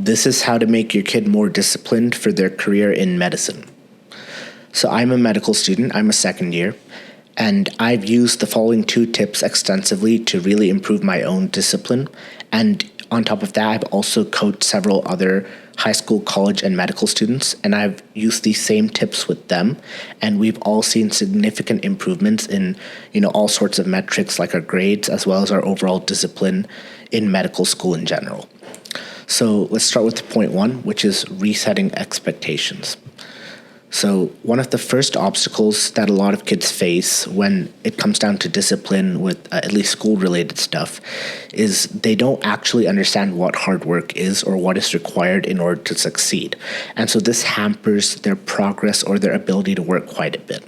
This is how to make your kid more disciplined for their career in medicine. So I'm a medical student, I'm a second year, and I've used the following 2 tips extensively to really improve my own discipline. And on top of that, I've also coached several other high school, college, and medical students, and I've used these same tips with them, and we've all seen significant improvements in, all sorts of metrics like our grades as well as our overall discipline in medical school in general. So let's start with point 1, which is resetting expectations. So one of the first obstacles that a lot of kids face when it comes down to discipline with at least school-related stuff is they don't actually understand what hard work is or what is required in order to succeed. And so this hampers their progress or their ability to work quite a bit.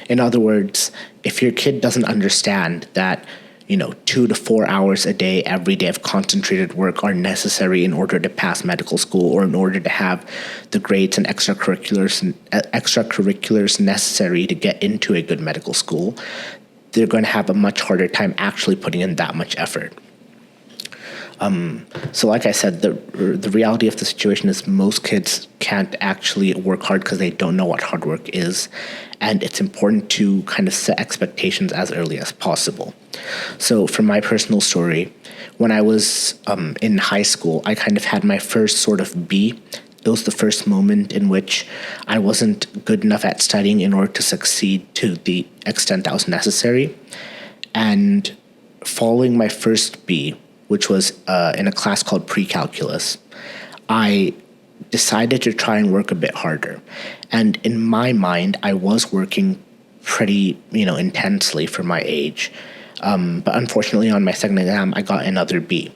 In other words, if your kid doesn't understand that 2 to 4 hours a day, every day of concentrated work are necessary in order to pass medical school or in order to have the grades and extracurriculars necessary to get into a good medical school, they're going to have a much harder time actually putting in that much effort. So like I said, the reality of the situation is most kids can't actually work hard because they don't know what hard work is. And it's important to kind of set expectations as early as possible. So from my personal story, when I was in high school, I kind of had my first sort of B. It was the first moment in which I wasn't good enough at studying in order to succeed to the extent that was necessary. And following my first B, which was in a class called pre-calculus, I decided to try and work a bit harder. And in my mind, I was working pretty, intensely for my age. But unfortunately, on my second exam, I got another B.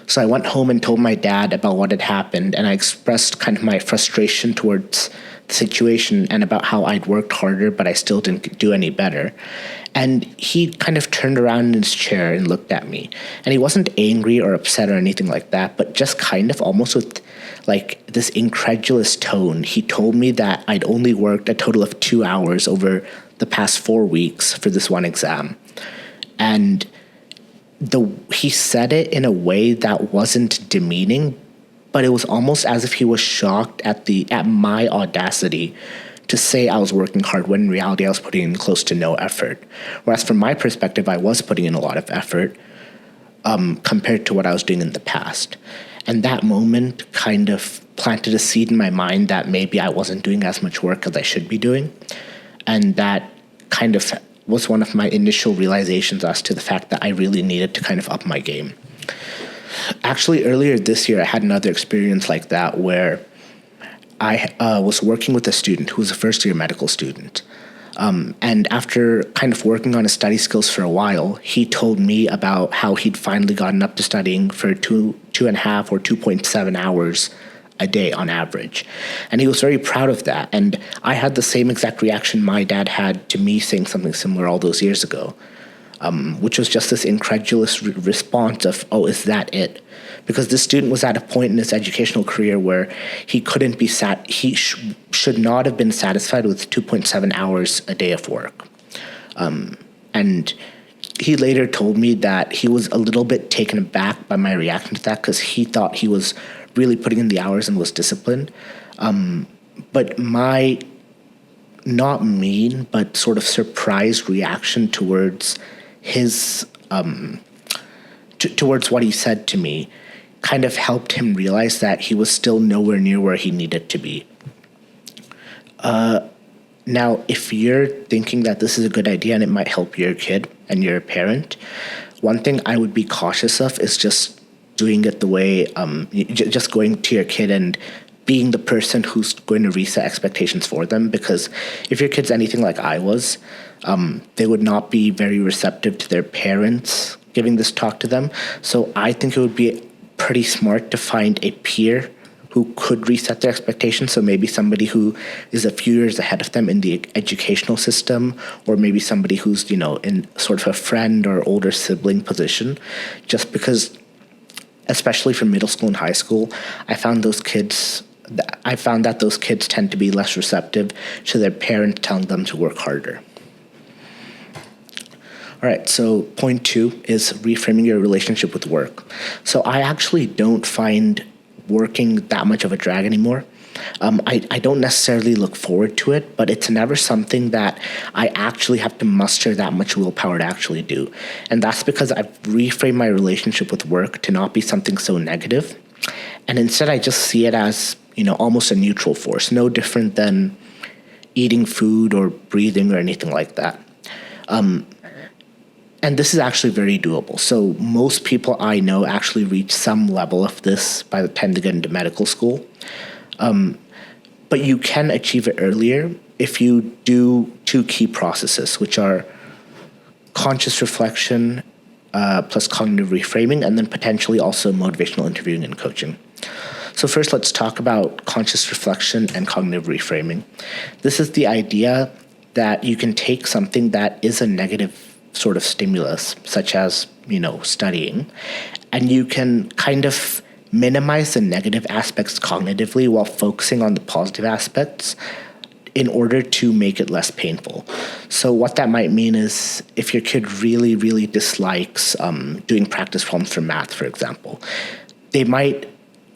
So I went home and told my dad about what had happened, and I expressed kind of my frustration towards the situation and about how I'd worked harder, but I still didn't do any better. And he kind of turned around in his chair and looked at me. And he wasn't angry or upset or anything like that, but just kind of almost with like this incredulous tone. He told me that I'd only worked a total of 2 hours over the past 4 weeks for this one exam. And he said it in a way that wasn't demeaning, but it was almost as if he was shocked at my audacity to say I was working hard when in reality I was putting in close to no effort. Whereas from my perspective, I was putting in a lot of effort compared to what I was doing in the past. And that moment kind of planted a seed in my mind that maybe I wasn't doing as much work as I should be doing. And that kind of was one of my initial realizations as to the fact that I really needed to kind of up my game. Actually, earlier this year, I had another experience like that where I was working with a student who was a first-year medical student. And after kind of working on his study skills for a while, he told me about how he'd finally gotten up to studying for 2.5 or 2.7 hours a day on average. And he was very proud of that. And I had the same exact reaction my dad had to me saying something similar all those years ago, which was just this incredulous response of, oh, is that it? Because this student was at a point in his educational career where he couldn't be should not have been satisfied with 2.7 hours a day of work. And he later told me that he was a little bit taken aback by my reaction to that because he thought he was really putting in the hours and was disciplined. But my not mean, but sort of surprised reaction towards his towards what he said to me kind of helped him realize that he was still nowhere near where he needed to be. Now, if you're thinking that this is a good idea and it might help your kid and you're a parent, one thing I would be cautious of is just doing it the way, just going to your kid and being the person who's going to reset expectations for them. Because if your kid's anything like I was, they would not be very receptive to their parents giving this talk to them. So I think it would be pretty smart to find a peer who could reset their expectations. So maybe somebody who is a few years ahead of them in the educational system, or maybe somebody who's, in sort of a friend or older sibling position, just because, especially for middle school and high school, I found that those kids tend to be less receptive to their parents telling them to work harder. All right, so point 2 is reframing your relationship with work. So I actually don't find working that much of a drag anymore. I don't necessarily look forward to it, but it's never something that I actually have to muster that much willpower to actually do. And that's because I've reframed my relationship with work to not be something so negative. And instead, I just see it as, almost a neutral force, no different than eating food or breathing or anything like that. And this is actually very doable. So most people I know actually reach some level of this by the time they get into medical school. But you can achieve it earlier if you do two key processes, which are conscious reflection plus cognitive reframing, and then potentially also motivational interviewing and coaching. So first, let's talk about conscious reflection and cognitive reframing. This is the idea that you can take something that is a negative sort of stimulus, such as, studying, and you can kind of minimize the negative aspects cognitively while focusing on the positive aspects in order to make it less painful. So what that might mean is if your kid really, really dislikes doing practice problems for math, for example, they might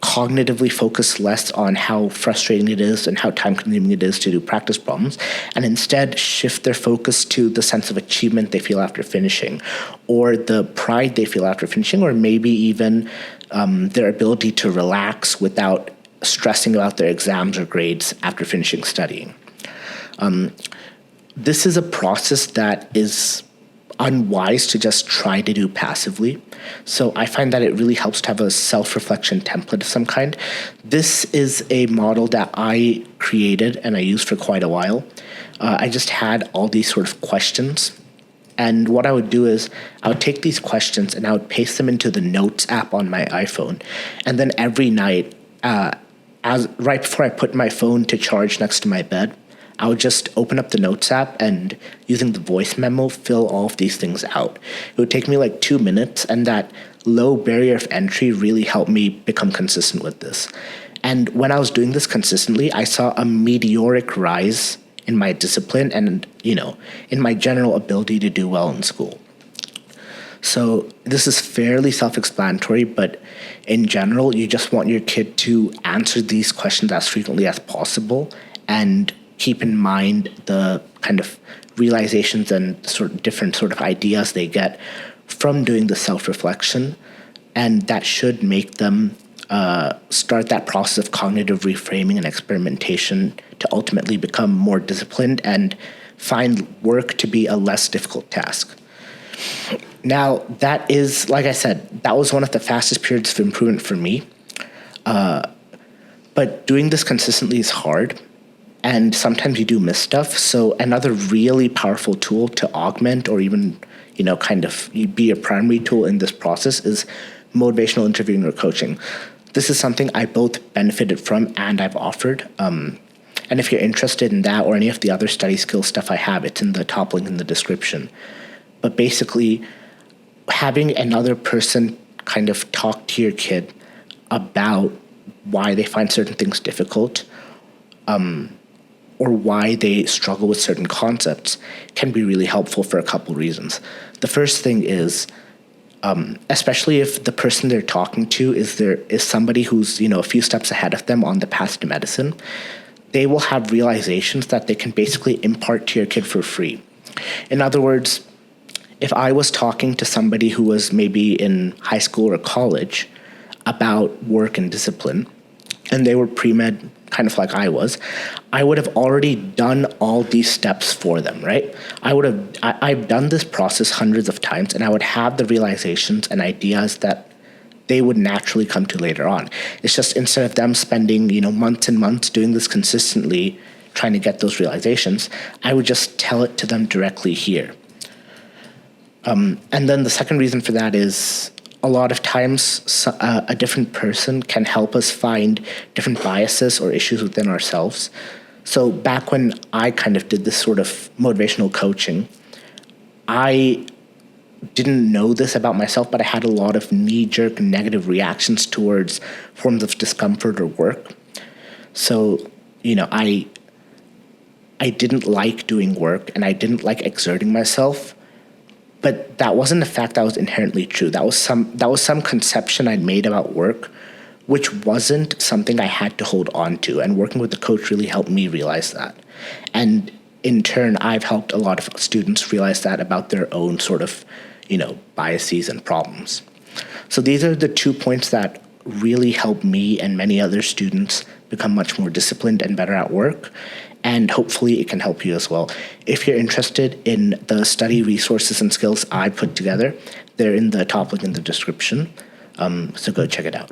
cognitively focus less on how frustrating it is and how time-consuming it is to do practice problems, and instead shift their focus to the sense of achievement they feel after finishing, or the pride they feel after finishing, or maybe even their ability to relax without stressing about their exams or grades after finishing studying. This is a process that is unwise to just try to do passively. So I find that it really helps to have a self-reflection template of some kind. This is a model that I created and I used for quite a while. I just had all these sort of questions. And what I would do is I would take these questions and I would paste them into the Notes app on my iPhone. And then every night, right before I put my phone to charge next to my bed, I would just open up the Notes app and using the voice memo, fill all of these things out. It would take me like 2 minutes, and that low barrier of entry really helped me become consistent with this. And when I was doing this consistently, I saw a meteoric rise in my discipline and, in my general ability to do well in school. So this is fairly self-explanatory, but in general, you just want your kid to answer these questions as frequently as possible and keep in mind the kind of realizations and sort of different sort of ideas they get from doing the self-reflection. And that should make them start that process of cognitive reframing and experimentation to ultimately become more disciplined and find work to be a less difficult task. Now, that is, like I said, that was one of the fastest periods of improvement for me. But doing this consistently is hard. And sometimes you do miss stuff. So another really powerful tool to augment or even, kind of be a primary tool in this process is motivational interviewing or coaching. This is something I both benefited from and I've offered. And if you're interested in that or any of the other study skill stuff I have, it's in the top link in the description. But basically, having another person kind of talk to your kid about why they find certain things difficult, or why they struggle with certain concepts can be really helpful for a couple reasons. The first thing is, especially if the person they're talking to is somebody who's, a few steps ahead of them on the path to medicine, they will have realizations that they can basically impart to your kid for free. In other words, if I was talking to somebody who was maybe in high school or college about work and discipline, and they were pre-med kind of like I would have already done all these steps for them, right? I've done this process hundreds of times, and I would have the realizations and ideas that they would naturally come to later on. It's just instead of them spending, months and months doing this consistently, trying to get those realizations, I would just tell it to them directly here. And then the second reason for that is a lot of times a different person can help us find different biases or issues within ourselves. So back when I kind of did this sort of motivational coaching, I didn't know this about myself, but I had a lot of knee-jerk negative reactions towards forms of discomfort or work. So, I didn't like doing work and I didn't like exerting myself. But that wasn't a fact that was inherently true. That was some conception I'd made about work, which wasn't something I had to hold on to. And working with the coach really helped me realize that. And in turn, I've helped a lot of students realize that about their own sort of, biases and problems. So these are the 2 points that really help me and many other students become much more disciplined and better at work. And hopefully it can help you as well. If you're interested in the study resources and skills I put together, they're in the top link in the description. So go check it out.